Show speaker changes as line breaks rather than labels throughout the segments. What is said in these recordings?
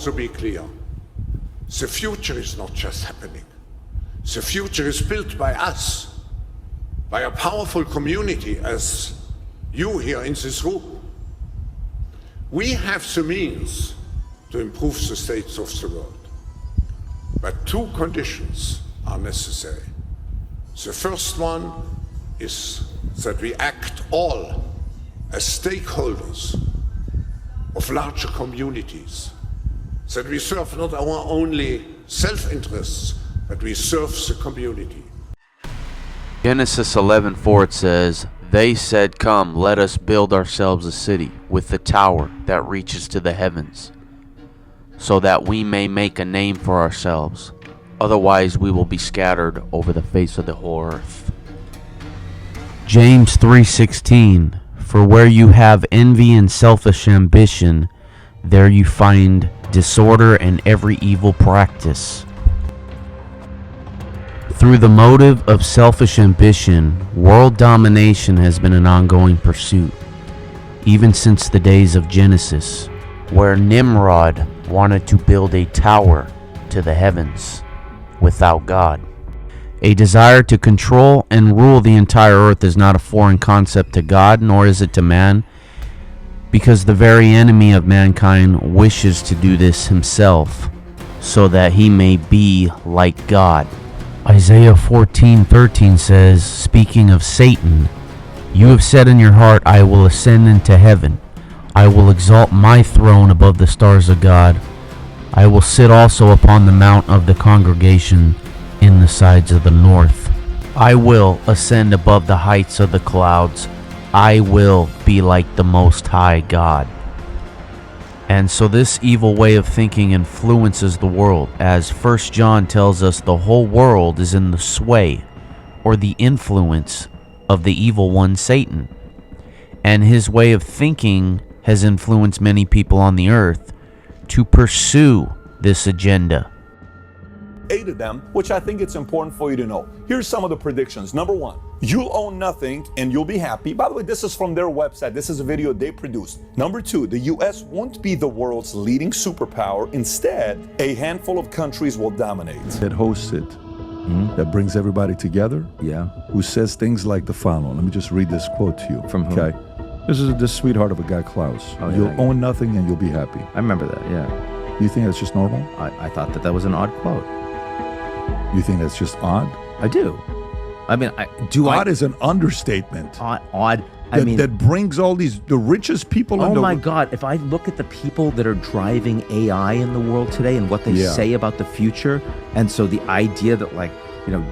also be clear. The future is not just happening. The future is built by us, by a powerful community as you here in this room. We have the means to improve the states of the world. But two conditions are necessary. The first one is that we act all as stakeholders of larger communities, that we serve not our only self-interests, but we serve the community.
Genesis 11:4 it says, "They said, 'Come, let us build ourselves a city with a tower that reaches to the heavens, so that we may make a name for ourselves. Otherwise we will be scattered over the face of the whole earth.'" James 3:16, "For where you have envy and selfish ambition, there you find disorder and every evil practice." Through the motive of selfish ambition, world domination has been an ongoing pursuit, even since the days of Genesis, where Nimrod wanted to build a tower to the heavens without God. A desire to control and rule the entire earth is not a foreign concept to God, nor is it to man, because the very enemy of mankind wishes to do this himself, so that he may be like God. Isaiah 14:13 says, speaking of Satan, "You have said in your heart, I will ascend into heaven. I will exalt my throne above the stars of God. I will sit also upon the mount of the congregation in the sides of the north. I will ascend above the heights of the clouds. I will be like the Most High God." And so this evil way of thinking influences the world, as 1 John tells us the whole world is in the sway or the influence of the evil one, Satan. And his way of thinking has influenced many people on the earth to pursue this agenda.
8 of them, which I think it's important for you to know. Here's some of the predictions. Number 1, you'll own nothing and you'll be happy. By the way, this is from their website. This is a video they produced. Number 2, the US won't be the world's leading superpower. Instead, a handful of countries will dominate.
That hosts it, that brings everybody together, who says things like the following. Let me just read this quote to you.
From whom?
Okay. This is the sweetheart of a guy, Klaus.
Oh, yeah,
You'll own nothing and you'll be happy.
I remember that, yeah.
You think that's just normal?
I thought that was an odd quote.
You think that's just odd?
I do. I mean,
odd is an understatement.
Odd.
That brings all the richest people in the world.
Oh my God, if I look at the people that are driving AI in the world today and what they say about the future, and so the idea that, like, you know,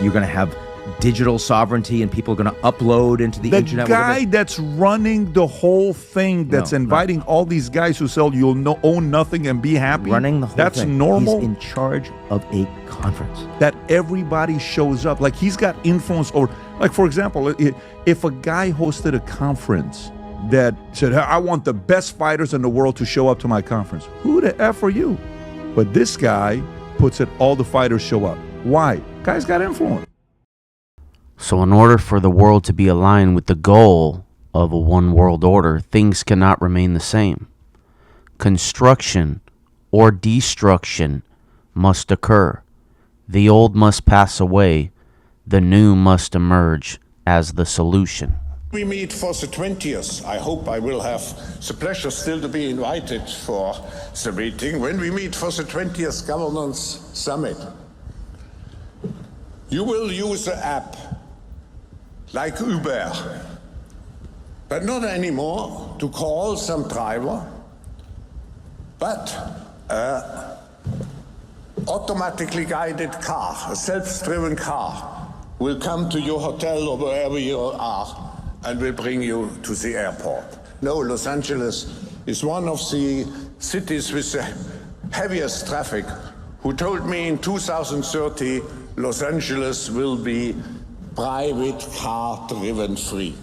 you're going to have digital sovereignty and people are going to upload into the internet.
The guy that's running the whole thing, that's inviting all these guys who sell you'll own nothing and be happy.
Running the whole thing.
That's normal.
He's in charge of a conference.
That everybody shows up. Like, he's got influence over, like, for example, if a guy hosted a conference that said, I want the best fighters in the world to show up to my conference, who the F are you? But this guy puts it, all the fighters show up. Why? Guy's got influence.
So in order for the world to be aligned with the goal of a one world order, things cannot remain the same. Construction or destruction must occur. The old must pass away. The new must emerge as the solution.
We meet for the 20th. I hope I will have the pleasure still to be invited for the meeting. When we meet for the 20th Governance Summit, you will use the app like Uber, but not anymore to call some driver, but automatically guided car, a self-driven car, will come to your hotel or wherever you are and will bring you to the airport. No, Los Angeles is one of the cities with the heaviest traffic, who told me in 2030 Los Angeles will be private car driven free.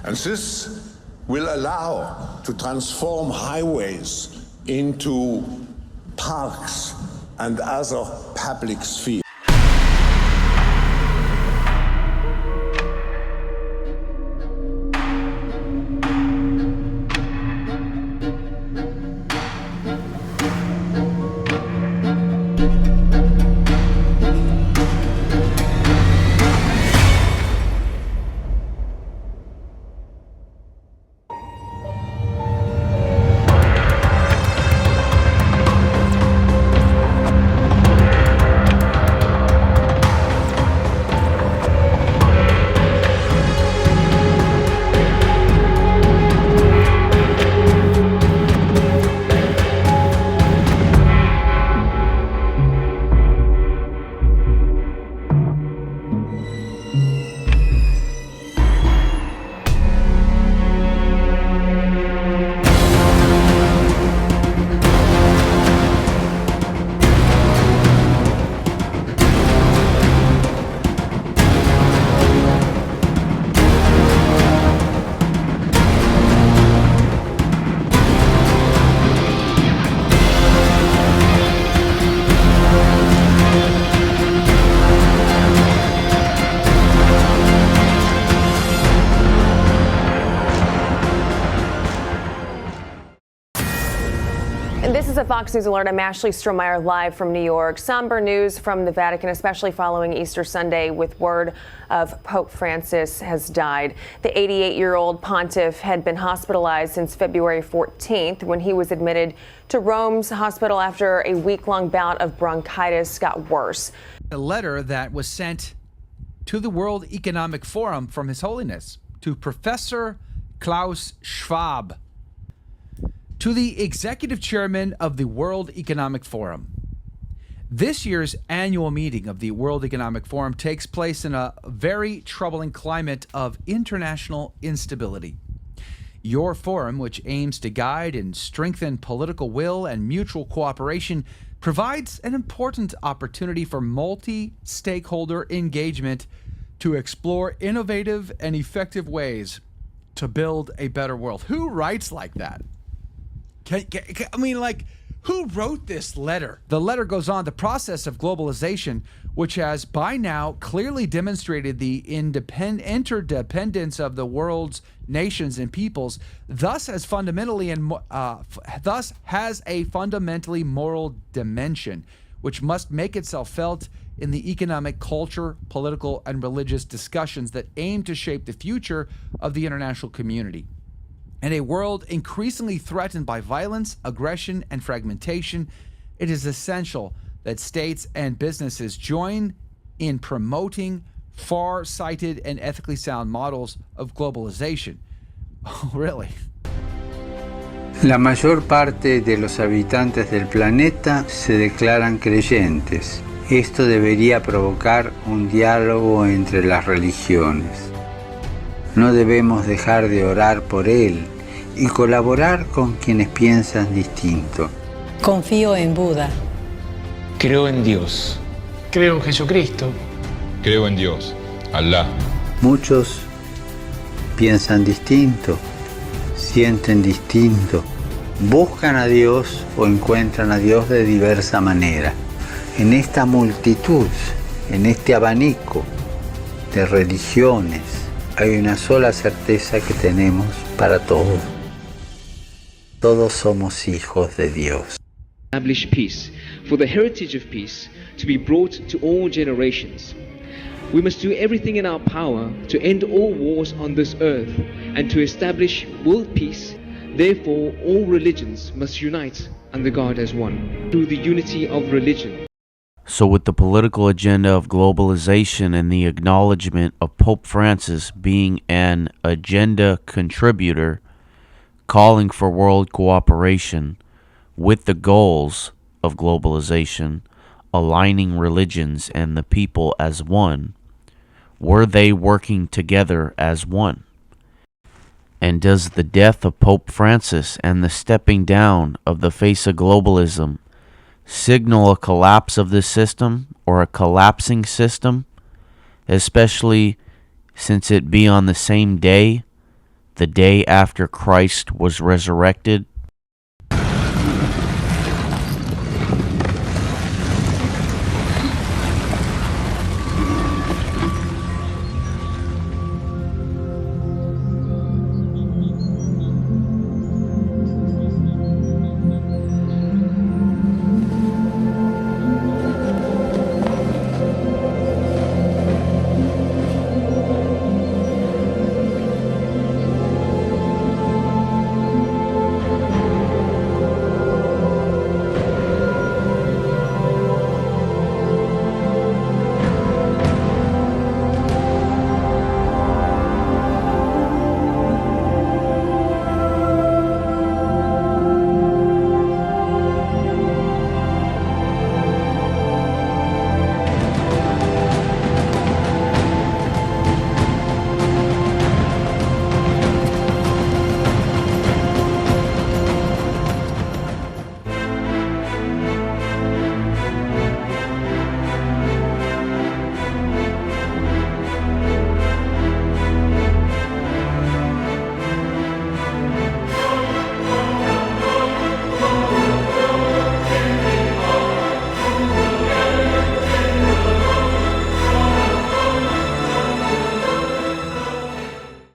And this will allow to transform highways into parks and other public spheres.
Fox News Alert, I'm Ashley Strohmeyer live from New York. Somber news from the Vatican, especially following Easter Sunday, with word of Pope Francis has died. The 88-year-old pontiff had been hospitalized since February 14th when he was admitted to Rome's hospital after a week-long bout of bronchitis got worse.
A letter that was sent to the World Economic Forum from His Holiness, to Professor Klaus Schwab, to the executive chairman of the World Economic Forum. This year's annual meeting of the World Economic Forum takes place in a very troubling climate of international instability. Your forum, which aims to guide and strengthen political will and mutual cooperation, provides an important opportunity for multi-stakeholder engagement to explore innovative and effective ways to build a better world. Who writes like that? Who wrote this letter? The letter goes on. The process of globalization, which has by now clearly demonstrated the interdependence of the world's nations and peoples, thus has a fundamentally moral dimension, which must make itself felt in the economic, culture, political, and religious discussions that aim to shape the future of the international community. In a world increasingly threatened by violence, aggression, and fragmentation, it is essential that states and businesses join in promoting far-sighted and ethically sound models of globalization. Oh, really?
La mayor parte de los habitantes del planeta se declaran creyentes. Esto debería provocar un diálogo entre las religiones. No debemos dejar de orar por él y colaborar con quienes piensan distinto.
Confío en Buda.
Creo en Dios.
Creo en Jesucristo.
Creo en Dios, Alá.
Muchos piensan distinto, sienten distinto, buscan a Dios o encuentran a Dios de diversa manera. En esta multitud, en este abanico de religiones, hay una sola certeza que tenemos para todos. Todos somos hijos de Dios.
Establish peace, for the heritage of peace to be brought to all generations. We must do everything in our power to end all wars on this earth and to establish world peace. Therefore, all religions must unite under God as one, through the unity of religion.
So with the political agenda of globalization and the acknowledgement of Pope Francis being an agenda contributor, calling for world cooperation with the goals of globalization, aligning religions and the people as one, were they working together as one? And does the death of Pope Francis and the stepping down of the face of globalism signal a collapse of this system or a collapsing system, especially since it be on the same day, the day after Christ was resurrected?